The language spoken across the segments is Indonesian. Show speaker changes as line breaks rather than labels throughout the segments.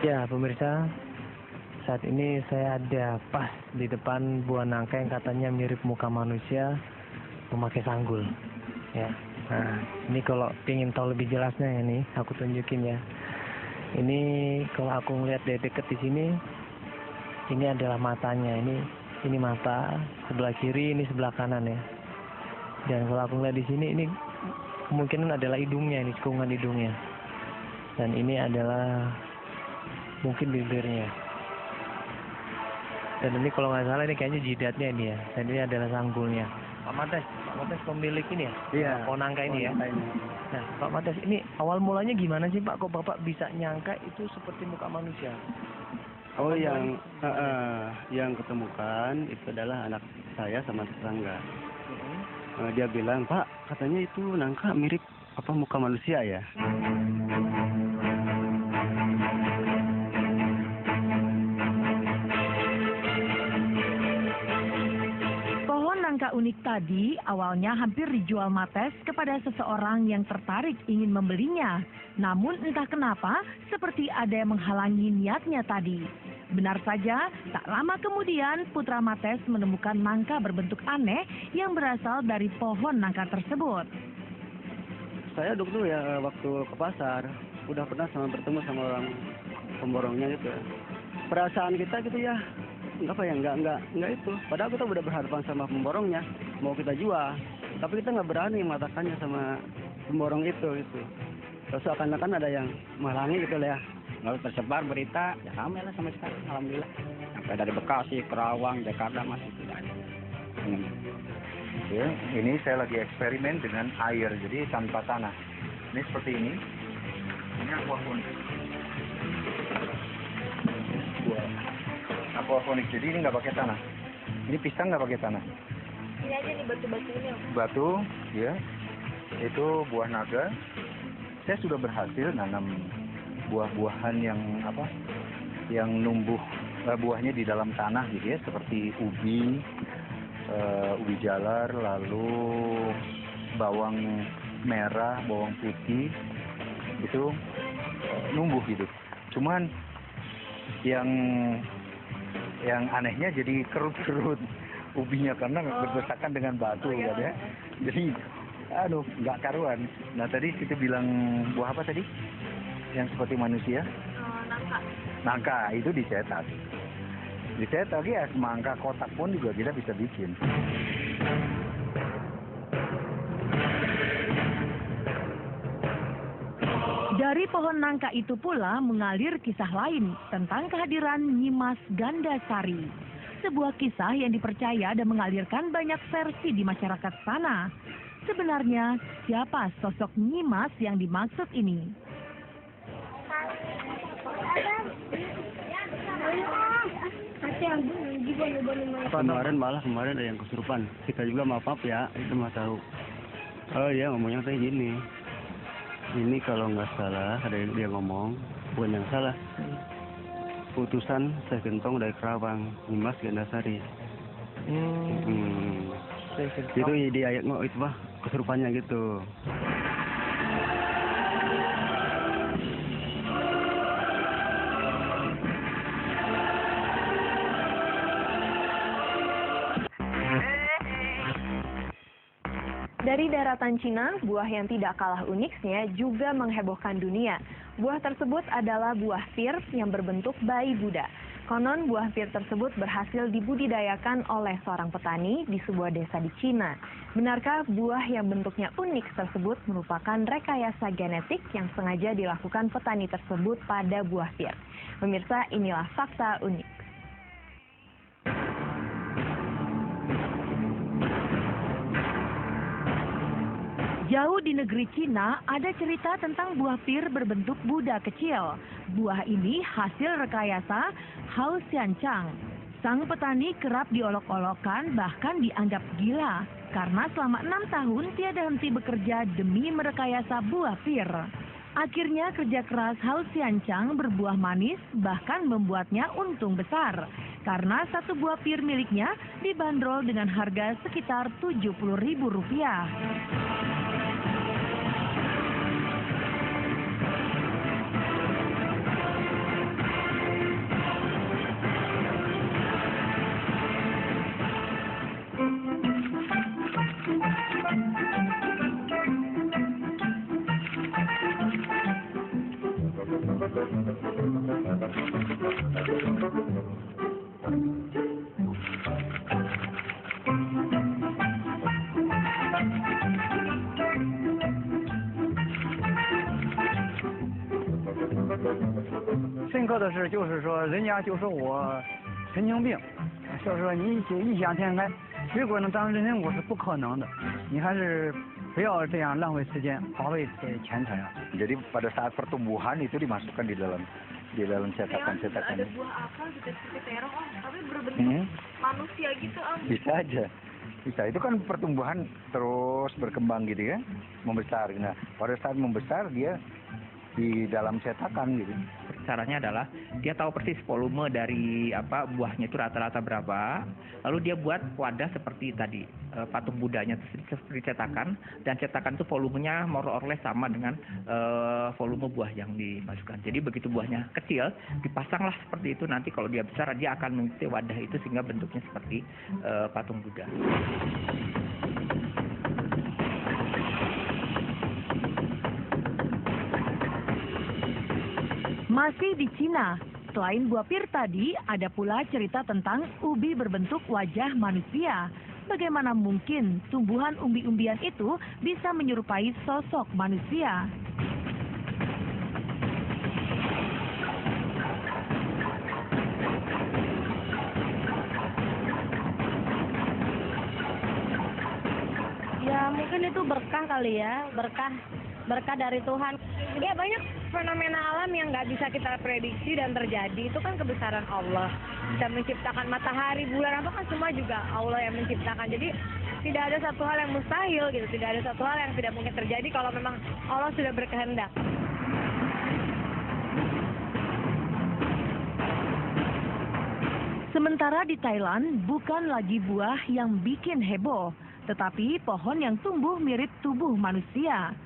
Ya, pemirsa, saat ini saya ada pas di depan buah nangka yang katanya mirip muka manusia memakai sanggul. Ya, nah ini kalau ingin tahu lebih jelasnya ya nih, aku tunjukin ya. Ini kalau aku ngeliat dari deket di sini, ini adalah matanya. Ini mata sebelah kiri, ini sebelah kanan ya. Dan kalau aku ngeliat di sini, ini kemungkinan adalah hidungnya, ini cekungan hidungnya. Dan ini adalah mungkin bibirnya. Dan ini kalau nggak salah ini kayaknya jidatnya ini ya. Dan ini adalah sanggulnya. Pak Mates pemilik ini ya?
Iya.
Pohon nangka ini ya? Nah, Pak Mates, ini awal mulanya gimana sih Pak? Kok Bapak bisa nyangka itu seperti muka manusia?
Oh, yang ketemukan itu adalah anak saya sama tetangga. Dia bilang, Pak, katanya itu nangka mirip muka manusia ya?
Pohon nangka unik tadi awalnya hampir dijual Mates kepada seseorang yang tertarik ingin membelinya. Namun entah kenapa seperti ada yang menghalangi niatnya tadi. Benar saja, tak lama kemudian putra Mates menemukan nangka berbentuk aneh yang berasal dari pohon nangka tersebut.
Saya dulu ya waktu ke pasar, udah pernah bertemu sama orang pemborongnya gitu. Perasaan kita gitu ya, enggak itu. Padahal kita udah berhadapan sama pemborongnya, mau kita jual, tapi kita nggak berani mengatakannya sama pemborong itu. Terus akan-akan ada yang menghalangi gitu lah ya.
Lalu tersebar berita, ya ramai lah sampai sekarang, alhamdulillah. Sampai dari Bekasi, Kerawang, Jakarta masih tidak ada.
Ya, ini saya lagi eksperimen dengan air, jadi tanpa tanah. Ini seperti ini. Ini aquaponik. Aquaponik, jadi ini nggak pakai tanah. Ini pisang nggak pakai tanah.
Ini aja nih batu-batu ini.
Batu, ya. Itu buah naga. Saya sudah berhasil nanam buah-buahan yang numbuh buahnya di dalam tanah gitu ya, seperti ubi jalar, lalu bawang merah, bawang putih, itu numbuh gitu. Cuman yang anehnya jadi kerut-kerut ubinya karena berdesakan dengan batu kan ya. Jadi nggak karuan. Nah tadi kita bilang buah apa tadi? Yang seperti manusia? Nangka itu dicetak ya, semangka kotak pun juga kita bisa bikin.
Dari pohon nangka itu pula mengalir kisah lain tentang kehadiran Nyimas Gandasari. Sebuah kisah yang dipercaya dan mengalirkan banyak versi di masyarakat sana. Sebenarnya siapa sosok Nyimas yang dimaksud ini?
Kemarin ada yang kesurupan. Kita juga maaf ya, itu mah tahu. Oh iya, ngomongnya kayak gini. Ini kalau nggak salah ada yang dia ngomong, bukan yang salah. Utusan Syekh Gentong dari Kerawang, Nyimas Gandasari. Itu di ayat itu kesurupannya gitu.
Dari daratan Cina, buah yang tidak kalah uniknya juga menghebohkan dunia. Buah tersebut adalah buah pir yang berbentuk bayi Buddha. Konon buah pir tersebut berhasil dibudidayakan oleh seorang petani di sebuah desa di Cina. Benarkah buah yang bentuknya unik tersebut merupakan rekayasa genetik yang sengaja dilakukan petani tersebut pada buah pir? Pemirsa, inilah fakta unik.
Jauh di negeri Cina, ada cerita tentang buah pir berbentuk Buddha kecil. Buah ini hasil rekayasa Hao Xianchang. Sang petani kerap diolok-olokkan bahkan dianggap gila karena selama 6 tahun tiada henti bekerja demi merekayasa buah pir. Akhirnya kerja keras Hao Xianchang berbuah manis bahkan membuatnya untung besar. Karena satu buah pir miliknya dibanderol dengan harga sekitar Rp70.000.
深刻的是，就是说，人家就说我神经病，就是说你异想天开，水果能当人参果是不可能的，你还是不要这样浪费时间，花费钱财啊。
Jadi pada saat pertumbuhan itu dimasukkan di dalam cetakan-cetakan.
Ada buah apa seperti terong, tapi berbentuk manusia gitu, Om.
Bisa aja. Bisa. Itu kan pertumbuhan terus berkembang gitu ya, membesar. Nah, pada saat membesar dia di dalam cetakan gitu.
Caranya adalah dia tahu persis volume dari buahnya itu rata-rata berapa, lalu dia buat wadah seperti tadi patung Budanya seperti cetakan, dan cetakan itu volumenya more or less sama dengan volume buah yang dimasukkan. Jadi begitu buahnya kecil dipasanglah seperti itu, nanti kalau dia besar dia akan mengikuti wadah itu sehingga bentuknya seperti patung Buddha.
Masih di Cina, selain buah pir tadi, ada pula cerita tentang ubi berbentuk wajah manusia. Bagaimana mungkin tumbuhan umbi-umbian itu bisa menyerupai sosok manusia?
Ya mungkin itu berkah kali ya, berkah dari Tuhan. Ya banyak fenomena alam yang nggak bisa kita prediksi dan terjadi, itu kan kebesaran Allah. Bisa menciptakan matahari, bulan, apa kan semua juga Allah yang menciptakan. Jadi tidak ada satu hal yang mustahil gitu, tidak ada satu hal yang tidak mungkin terjadi kalau memang Allah sudah berkehendak.
Sementara di Thailand, bukan lagi buah yang bikin heboh, tetapi pohon yang tumbuh mirip tubuh manusia.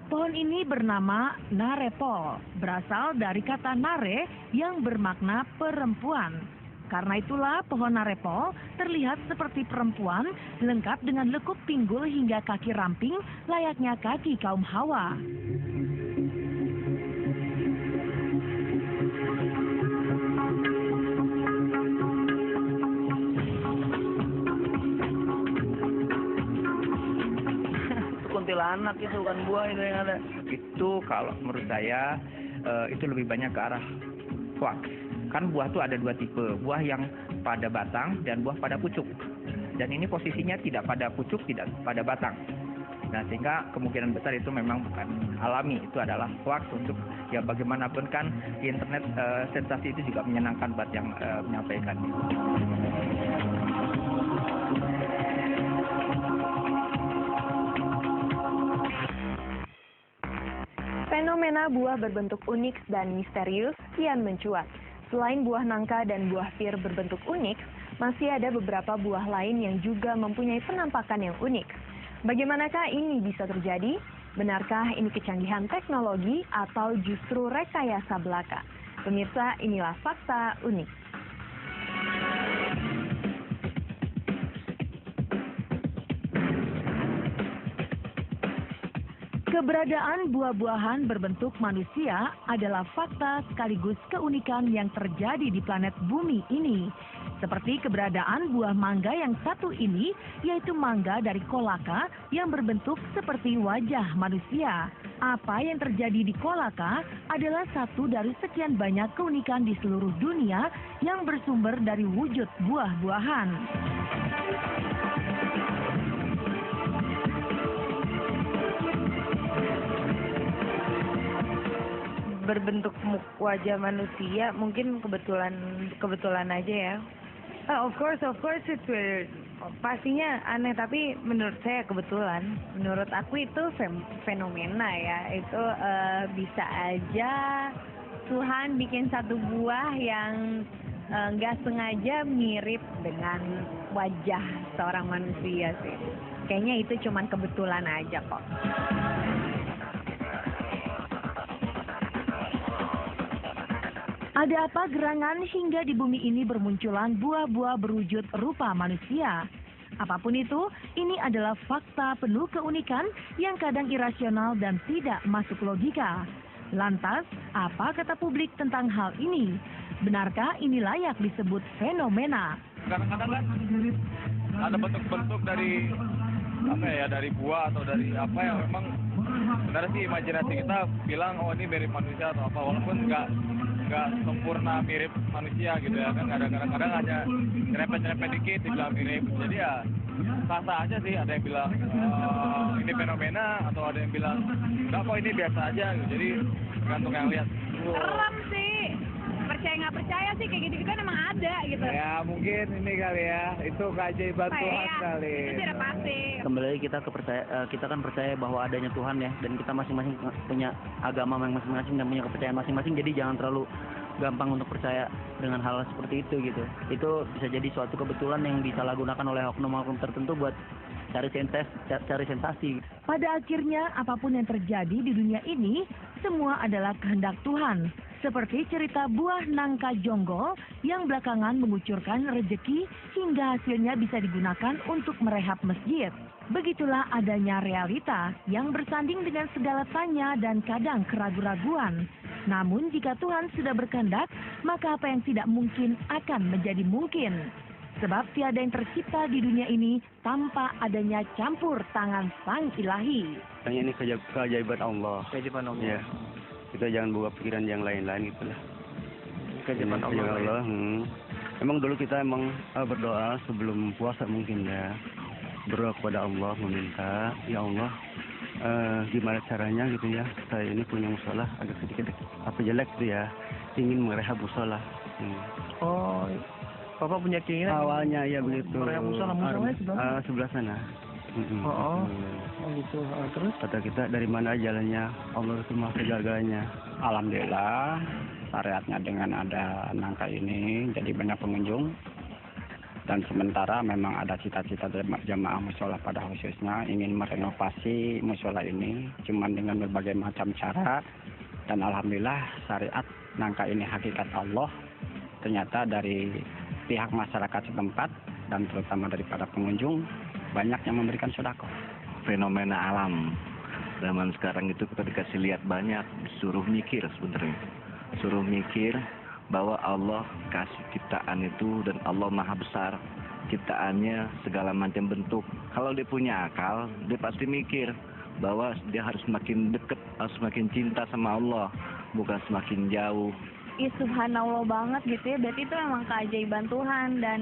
Pohon ini bernama narepol, berasal dari kata nare yang bermakna perempuan. Karena itulah pohon narepol terlihat seperti perempuan, lengkap dengan lekuk pinggul hingga kaki ramping layaknya kaki kaum Hawa.
Kuntilanak itu bukan buah itu yang ada.
Itu kalau menurut saya itu lebih banyak ke arah hoax. Kan buah itu ada dua tipe, buah yang pada batang dan buah pada pucuk. Dan ini posisinya tidak pada pucuk, tidak pada batang. Nah sehingga kemungkinan besar itu memang bukan alami, itu adalah hoax untuk ya bagaimanapun kan di internet sensasi itu juga menyenangkan buat yang menyampaikannya.
Fenomena buah berbentuk unik dan misterius kian mencuat. Selain buah nangka dan buah pir berbentuk unik, masih ada beberapa buah lain yang juga mempunyai penampakan yang unik. Bagaimanakah ini bisa terjadi? Benarkah ini kecanggihan teknologi atau justru rekayasa belaka? Pemirsa, inilah fakta unik.
Keberadaan buah-buahan berbentuk manusia adalah fakta sekaligus keunikan yang terjadi di planet bumi ini. Seperti keberadaan buah mangga yang satu ini, yaitu mangga dari Kolaka yang berbentuk seperti wajah manusia. Apa yang terjadi di Kolaka adalah satu dari sekian banyak keunikan di seluruh dunia yang bersumber dari wujud buah-buahan.
Berbentuk wajah manusia mungkin kebetulan aja ya. Of course it's weird. Pastinya aneh, tapi menurut saya kebetulan. Menurut aku itu fenomena ya. Itu bisa aja Tuhan bikin satu buah yang nggak sengaja mirip dengan wajah seorang manusia sih. Kayaknya itu cuman kebetulan aja kok.
Ada apa gerangan hingga di bumi ini bermunculan buah-buah berwujud rupa manusia? Apapun itu, ini adalah fakta penuh keunikan yang kadang irasional dan tidak masuk logika. Lantas, apa kata publik tentang hal ini? Benarkah ini layak disebut fenomena?
Kadang-kadang kan ada bentuk-bentuk dari apa ya, dari buah atau dari apa yang memang sebenarnya sih imajinasi kita bilang oh ini mirip manusia atau apa, walaupun nggak sempurna mirip manusia gitu ya kan, kadang-kadang hanya nyerempet-nyerempet dikit dibilang mirip. Jadi ya sah-sah aja sih, ada yang bilang ini fenomena atau ada yang bilang enggak kok ini biasa aja gitu. Jadi tergantung yang lihat.
Serem sih, percaya nggak percaya sih kayak gitu kan emang ada gitu.
Ya mungkin ini kali ya, itu keajaiban Tuhan kali.
Itu tidak pasti.
Kembali lagi kita kan percaya bahwa adanya Tuhan ya, dan kita masing-masing punya agama masing-masing dan punya kepercayaan masing-masing, jadi jangan terlalu gampang untuk percaya dengan hal seperti itu gitu. Itu bisa jadi suatu kebetulan yang disalahgunakan oleh oknum-oknum tertentu buat cari sensasi.
Pada akhirnya, apapun yang terjadi di dunia ini, semua adalah kehendak Tuhan. Seperti cerita buah nangka jonggol yang belakangan mengucurkan rejeki hingga hasilnya bisa digunakan untuk merehab masjid. Begitulah adanya realita yang bersanding dengan segala tanya dan kadang keraguan-raguan. Namun jika Tuhan sudah berkehendak, maka apa yang tidak mungkin akan menjadi mungkin. Sebab tiada yang tercipta di dunia ini tanpa adanya campur tangan Sang Ilahi.
Ini keajaiban Allah.
Keajaiban Allah.
Ya. Kita jangan buka pikiran yang lain-lain gitu lah.
Keajaiban Allah.
Emang dulu kita berdoa sebelum puasa mungkin ya. Berdoa kepada Allah, meminta, ya Allah, gimana caranya gitu ya, saya ini punya musola agak sedikit jelek gitu ya, ingin merehab musola.
Oh, Bapak punya keinginan?
Awalnya ya begitu.
Merehab musola
sebelah sana.
Oh gitu. Terus
kata kita dari mana jalannya, Allah itu maha segala-galanya.
Alhamdulillah syariatnya dengan ada nangka ini jadi banyak pengunjung. Dan sementara memang ada cita-cita dari jamaah musola pada khususnya ingin merenovasi musola ini cuman dengan berbagai macam cara, dan alhamdulillah syariat nangka ini hakikat Allah ternyata dari pihak masyarakat setempat dan terutama daripada pengunjung banyak yang memberikan sedekah.
Fenomena alam zaman sekarang itu kita dikasih lihat banyak, disuruh mikir sebenarnya, suruh mikir bahwa Allah kasih ciptaan itu dan Allah maha besar ciptaannya segala macam bentuk. Kalau dia punya akal, dia pasti mikir bahwa dia harus semakin dekat, harus semakin cinta sama Allah, bukan semakin jauh.
Subhanallah banget gitu ya, berarti itu emang keajaiban Tuhan, dan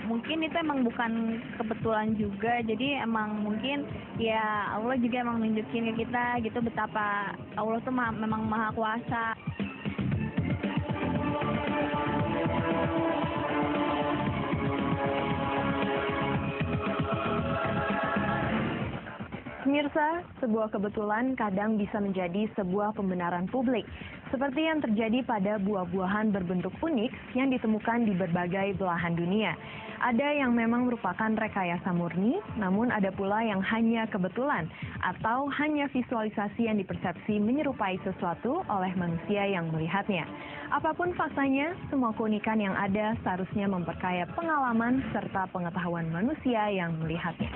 mungkin itu emang bukan kebetulan juga, jadi emang mungkin ya Allah juga emang nunjukin ke kita gitu betapa Allah tuh memang maha kuasa. Pemirsa, sebuah kebetulan kadang bisa menjadi sebuah pembenaran publik, seperti yang terjadi pada buah-buahan berbentuk unik yang ditemukan di berbagai belahan dunia. Ada yang memang merupakan rekayasa murni, namun ada pula yang hanya kebetulan atau hanya visualisasi yang dipersepsi menyerupai sesuatu oleh manusia yang melihatnya. Apapun faktanya, semua keunikan yang ada seharusnya memperkaya pengalaman serta pengetahuan manusia yang melihatnya.